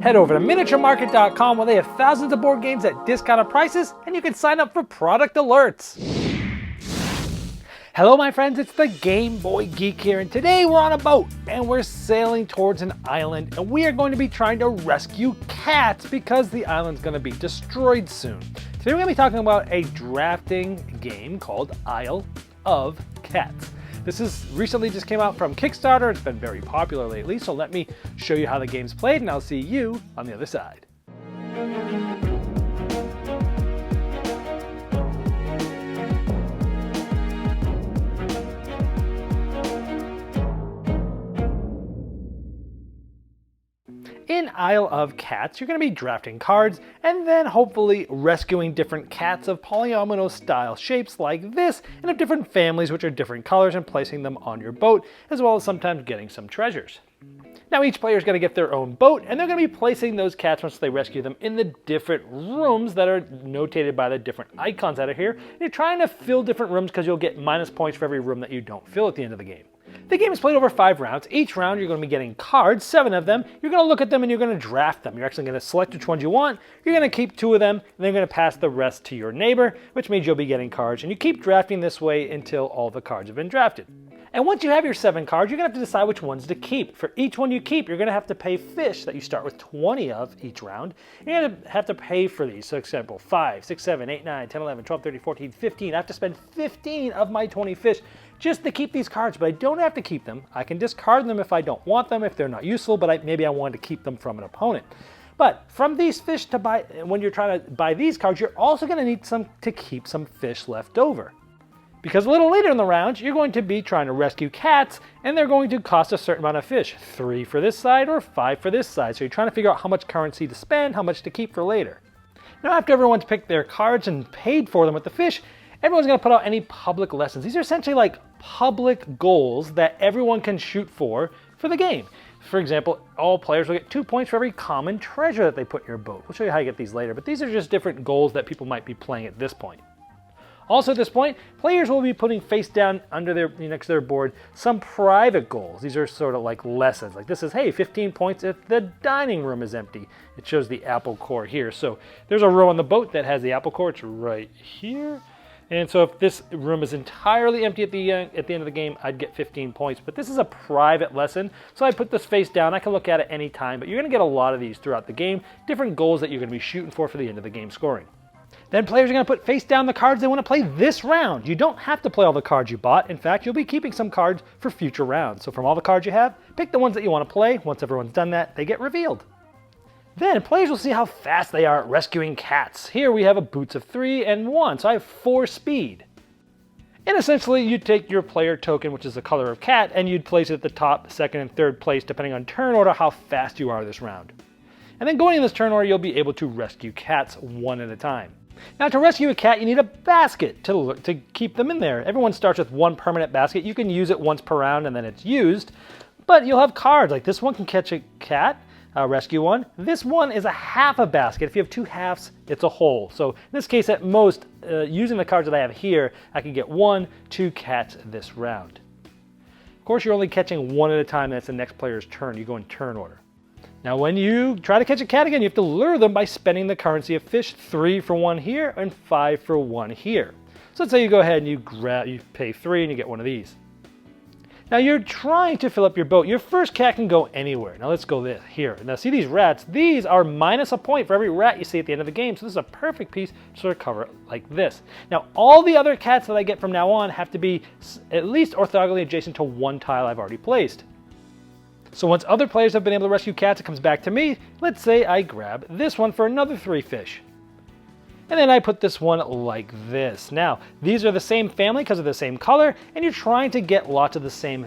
Head over to miniaturemarket.com where they have thousands of board games at discounted prices, and you can sign up for product alerts. Hello my friends, it's the Game Boy Geek here, and today we're on a boat and we're sailing towards an island, and we are going to be trying to rescue cats because the island's going to be destroyed soon. Today we're going to be talking about a drafting game called Isle of Cats. This is recently just came out from Kickstarter. It's been very popular lately, so let me show you how the game's played and I'll see you on the other side. In Isle of Cats, you're going to be drafting cards and then hopefully rescuing different cats of polyomino style shapes like this and of different families which are different colors and placing them on your boat, as well as sometimes getting some treasures. Now each player is going to get their own boat and they're going to be placing those cats once they rescue them in the different rooms that are notated by the different icons that are here. And you're trying to fill different rooms because you'll get minus points for every room that you don't fill at the end of the game. The game is played over 5 rounds. Each round you're going to be getting cards, 7 of them. You're going to look at them and you're going to draft them. You're actually going to select which ones you want. You're going to keep 2 of them and then you're going to pass the rest to your neighbor, which means you'll be getting cards. And you keep drafting this way until all the cards have been drafted. And once you have your 7 cards, you're going to have to decide which ones to keep. For each one you keep, you're going to have to pay fish that you start with 20 of each round. You're going to have to pay for these. So example, 5, 6, 7, 8, 9, 10, 11, 12, 13, 14, 15. I have to spend 15 of my 20 fish just to keep these cards, but I don't have to keep them. I can discard them if I don't want them, if they're not useful, but maybe I wanted to keep them from an opponent. But from these fish to buy, when you're trying to buy these cards, you're also going to need some to keep some fish left over. Because a little later in the round, you're going to be trying to rescue cats, and they're going to cost a certain amount of fish. 3 for this side or 5 for this side. So you're trying to figure out how much currency to spend, how much to keep for later. Now after everyone's picked their cards and paid for them with the fish, everyone's going to put out any public lessons. These are essentially like public goals that everyone can shoot for the game. For example, all players will get 2 points for every common treasure that they put in your boat. We'll show you how you get these later, but these are just different goals that people might be playing at this point. Also at this point, players will be putting face down next to their board some private goals. These are sort of like lessons. Like this is, hey, 15 points if the dining room is empty. It shows the apple core here. So there's a row on the boat that has the apple core. It's right here. And so if this room is entirely empty at the end of the game, I'd get 15 points. But this is a private lesson, so I put this face down. I can look at it any time, but you're going to get a lot of these throughout the game, different goals that you're going to be shooting for the end of the game scoring. Then players are going to put face down the cards they want to play this round. You don't have to play all the cards you bought. In fact, you'll be keeping some cards for future rounds. So from all the cards you have, pick the ones that you want to play. Once everyone's done that, they get revealed. Then players will see how fast they are at rescuing cats. Here we have a boots of 3 and 1, so I have 4 speed. And essentially you take your player token, which is the color of cat, and you'd place it at the top, 2nd, and 3rd place depending on turn order how fast you are this round. And then going in this turn order, you'll be able to rescue cats one at a time. Now to rescue a cat, you need a basket to keep them in there. Everyone starts with 1 permanent basket. You can use it once per round and then it's used, but you'll have cards like this one can catch a cat. Rescue one. This one is a half a basket. If you have 2 halves, it's a whole. So in this case, at most, using the cards that I have here, I can get 1, 2 cats this round. Of course, you're only catching 1 at a time. That's the next player's turn. You go in turn order. Now, when you try to catch a cat again, you have to lure them by spending the currency of fish. 3 for 1 here and 5 for 1 here. So let's say you go ahead and you pay 3 and you get one of these. Now you're trying to fill up your boat. Your first cat can go anywhere. Now let's go here. Now see these rats? These are minus a point for every rat you see at the end of the game. So this is a perfect piece to sort of cover it like this. Now all the other cats that I get from now on have to be at least orthogonally adjacent to 1 tile I've already placed. So once other players have been able to rescue cats, it comes back to me. Let's say I grab this one for another 3 fish. And then I put this one like this. Now, these are the same family because of the same color, and you're trying to get lots of the same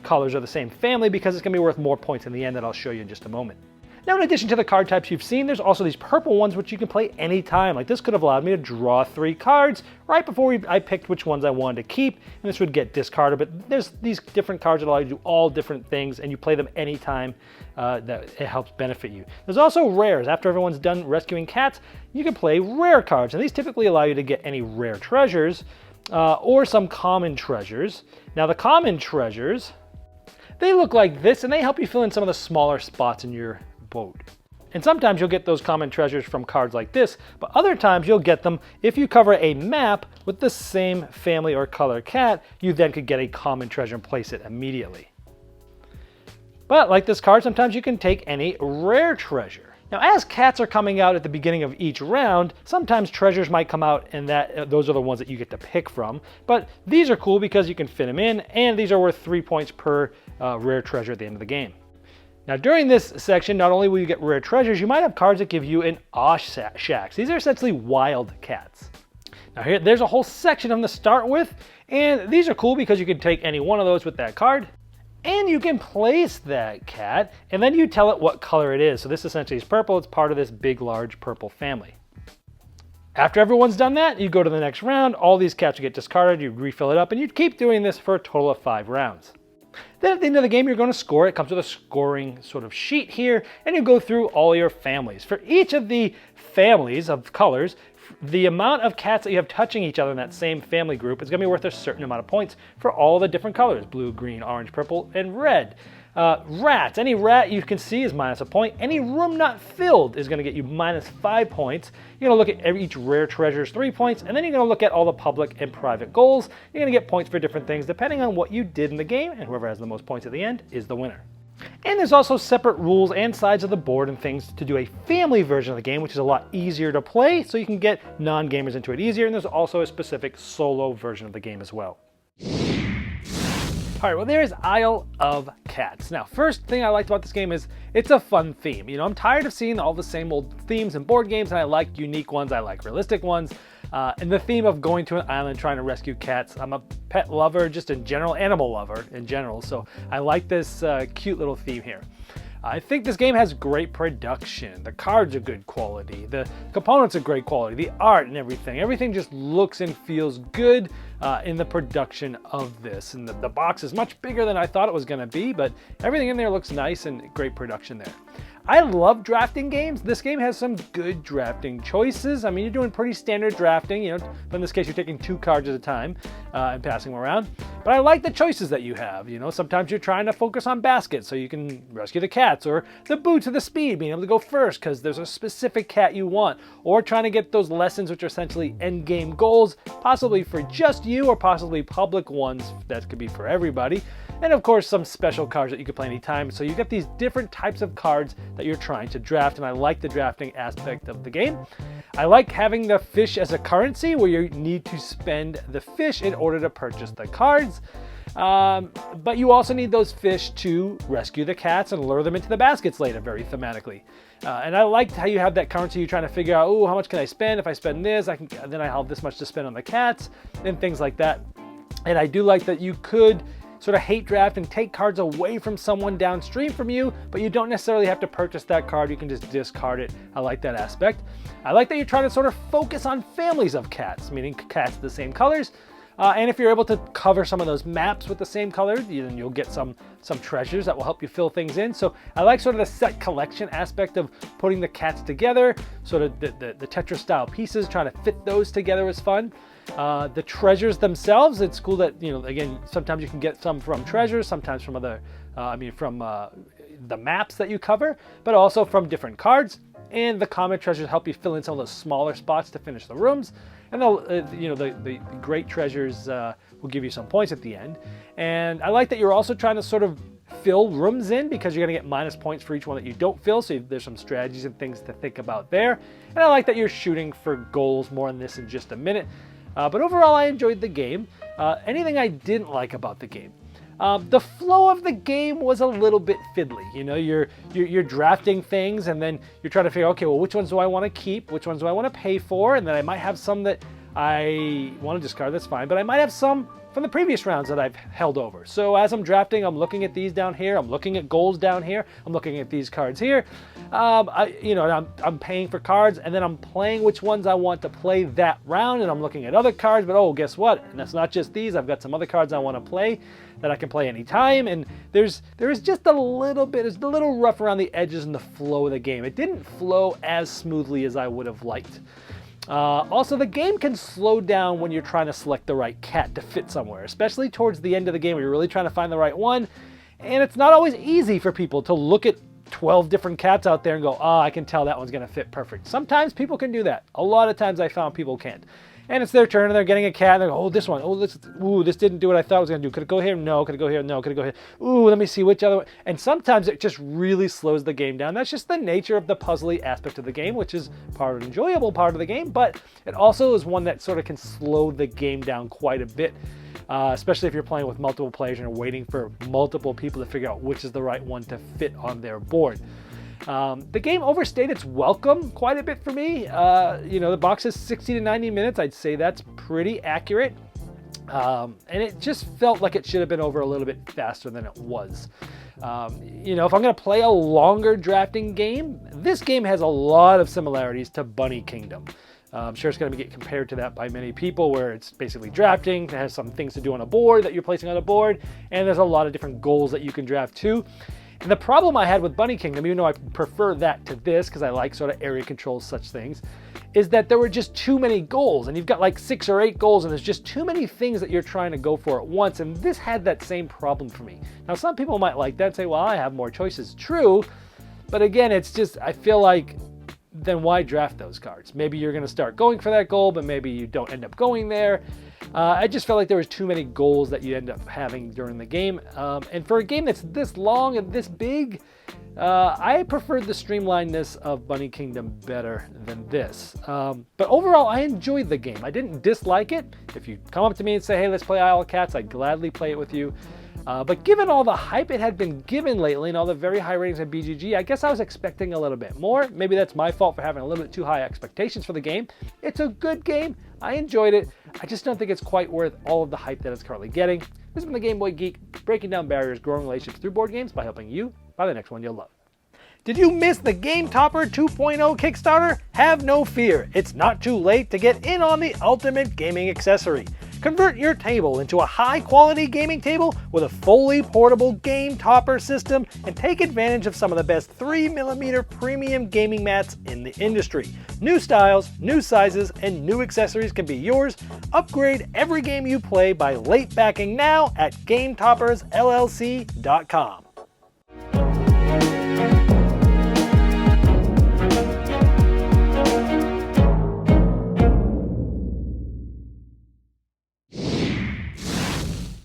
colors of the same family because it's going to be worth more points in the end that I'll show you in just a moment. Now, in addition to the card types you've seen, there's also these purple ones which you can play anytime. Like this could have allowed me to draw 3 cards right before I picked which ones I wanted to keep, and this would get discarded. But there's these different cards that allow you to do all different things, and you play them anytime that it helps benefit you. There's also rares. After everyone's done rescuing cats, you can play rare cards, and these typically allow you to get any rare treasures or some common treasures. Now, the common treasures, they look like this, and they help you fill in some of the smaller spots in your boat. And sometimes you'll get those common treasures from cards like this, but other times you'll get them if you cover a map with the same family or color cat. You then could get a common treasure and place it immediately. But like this card, sometimes you can take any rare treasure. Now, as cats are coming out at the beginning of each round, sometimes treasures might come out and those are the ones that you get to pick from. But these are cool because you can fit them in, and these are worth 3 points per rare treasure at the end of the game. Now, during this section, not only will you get rare treasures, you might have cards that give you an Osh Shacks. These are essentially wild cats. Now there's a whole section of them to start with, and these are cool because you can take any one of those with that card. And you can place that cat, and then you tell it what color it is. So this essentially is purple. It's part of this big, large purple family. After everyone's done that, you go to the next round. All these cats get discarded. You refill it up, and you keep doing this for a total of 5 rounds. Then at the end of the game, you're going to score. It comes with a scoring sort of sheet here, and you go through all your families. For each of the families of colors, the amount of cats that you have touching each other in that same family group is going to be worth a certain amount of points for all the different colors: blue, green, orange, purple, and red. Rats. Any rat you can see is minus a point. Any room not filled is going to get you minus 5 points. You're going to look at each rare treasure's 3 points, and then you're going to look at all the public and private goals. You're going to get points for different things depending on what you did in the game, and whoever has the most points at the end is the winner. And there's also separate rules and sides of the board and things to do a family version of the game, which is a lot easier to play, so you can get non-gamers into it easier, and there's also a specific solo version of the game as well. All right, well, there's Isle of Cats. Now, first thing I liked about this game is it's a fun theme. You know, I'm tired of seeing all the same old themes in board games, and I like unique ones, I like realistic ones. And the theme of going to an island trying to rescue cats. I'm a pet lover, just in general, animal lover in general, so I like this cute little theme here. I think this game has great production. The cards are good quality. The components are great quality. The art and everything. Everything just looks and feels good in the production of this. And the box is much bigger than I thought it was going to be, but everything in there looks nice and great production there. I love drafting games. This game has some good drafting choices. I mean, you're doing pretty standard drafting, you know, but in this case, you're taking 2 cards at a time and passing them around. But I like the choices that you have. You know, sometimes you're trying to focus on baskets so you can rescue the cats, or the boots or the speed, being able to go first because there's a specific cat you want, or trying to get those lessons, which are essentially end game goals, possibly for just you or possibly public ones that could be for everybody. And of course, some special cards that you can play anytime. So you get these different types of cards that you're trying to draft, and I like the drafting aspect of the game. I like having the fish as a currency where you need to spend the fish in order to purchase the cards. But you also need those fish to rescue the cats and lure them into the baskets later, very thematically. And I liked how you have that currency. You're trying to figure out, oh, how much can I spend? If I spend this, then I have this much to spend on the cats and things like that. And I do like that you could sort of hate draft and take cards away from someone downstream from you, but you don't necessarily have to purchase that card. You can just discard it. I like that aspect. I like that you're trying to sort of focus on families of cats, meaning cats of the same colors. And if you're able to cover some of those maps with the same color, then you'll get some treasures that will help you fill things in. So I like sort of the set collection aspect of putting the cats together, sort of the Tetris style pieces, trying to fit those together was fun. The treasures themselves, it's cool that, you know, again, sometimes you can get some from treasures, sometimes from other, from the maps that you cover, but also from different cards. And the common treasures help you fill in some of those smaller spots to finish the rooms. And the great treasures will give you some points at the end. And I like that you're also trying to sort of fill rooms in, because you're going to get minus points for each one that you don't fill. So there's some strategies and things to think about there. And I like that you're shooting for goals. More on this in just a minute. But overall, I enjoyed the game. Anything I didn't like about the game? The flow of the game was a little bit fiddly. You know, you're drafting things, and then you're trying to figure, okay, well, which ones do I want to keep? Which ones do I want to pay for? And then I might have some that I want to discard, that's fine. But I might have some from the previous rounds that I've held over. So as I'm drafting, I'm looking at these down here. I'm looking at goals down here. I'm looking at these cards here. I'm paying for cards, and then I'm playing which ones I want to play that round, and I'm looking at other cards. But oh, guess what? And that's not just these. I've got some other cards I want to play that I can play anytime. And there is just a little bit, it's a little rough around the edges in the flow of the game. It didn't flow as smoothly as I would have liked. Also, the game can slow down when you're trying to select the right cat to fit somewhere, especially towards the end of the game where you're really trying to find the right one. And it's not always easy for people to look at 12 different cats out there and go, oh, I can tell that one's gonna fit perfect. Sometimes people can do that. A lot of times I found people can't. And it's their turn and they're getting a cat and they go, oh, this one, oh, this didn't do what I thought it was gonna do. Could it go here? No. Could it go here? No. Could it go here? Ooh, let me see which other one. And sometimes it just really slows the game down. That's just the nature of the puzzly aspect of the game, which is part of an enjoyable part of the game, but it also is one that sort of can slow the game down quite a bit. Especially if you're playing with multiple players and are waiting for multiple people to figure out which is the right one to fit on their board. The game overstayed its welcome quite a bit for me. The box is 60 to 90 minutes. I'd say that's pretty accurate. And it just felt like it should have been over a little bit faster than it was. If I'm going to play a longer drafting game, this game has a lot of similarities to Bunny Kingdom. I'm sure it's going to get compared to that by many people, where it's basically drafting. It has some things to do on a board that you're placing on a board, and there's a lot of different goals that you can draft too. And the problem I had with Bunny Kingdom, even though I prefer that to this because I like sort of area controls, such things, is that there were just too many goals, and you've got like 6 or 8 goals, and there's just too many things that you're trying to go for at once, and this had that same problem for me. Now, some people might like that and say, well, I have more choices. True, but again, it's just, I feel like, then why draft those cards? Maybe you're going to start going for that goal, but maybe you don't end up going there. I just felt like there was too many goals that you end up having during the game. And for a game that's this long and this big, I preferred the streamlinedness of Bunny Kingdom better than this. But overall, I enjoyed the game. I didn't dislike it. If you come up to me and say, hey, let's play Isle of Cats, I'd gladly play it with you. But given all the hype it had been given lately and all the very high ratings of BGG, I guess I was expecting a little bit more. Maybe that's my fault for having a little bit too high expectations for the game. It's a good game. I enjoyed it. I just don't think it's quite worth all of the hype that it's currently getting. This has been the Game Boy Geek, breaking down barriers, growing relationships through board games by helping you buy the next one you'll love. Did you miss the Game Topper 2.0 Kickstarter? Have no fear. It's not too late to get in on the ultimate gaming accessory. Convert your table into a high-quality gaming table with a fully portable Game Topper system and take advantage of some of the best 3mm premium gaming mats in the industry. New styles, new sizes, and new accessories can be yours. Upgrade every game you play by late backing now at GameToppersLLC.com.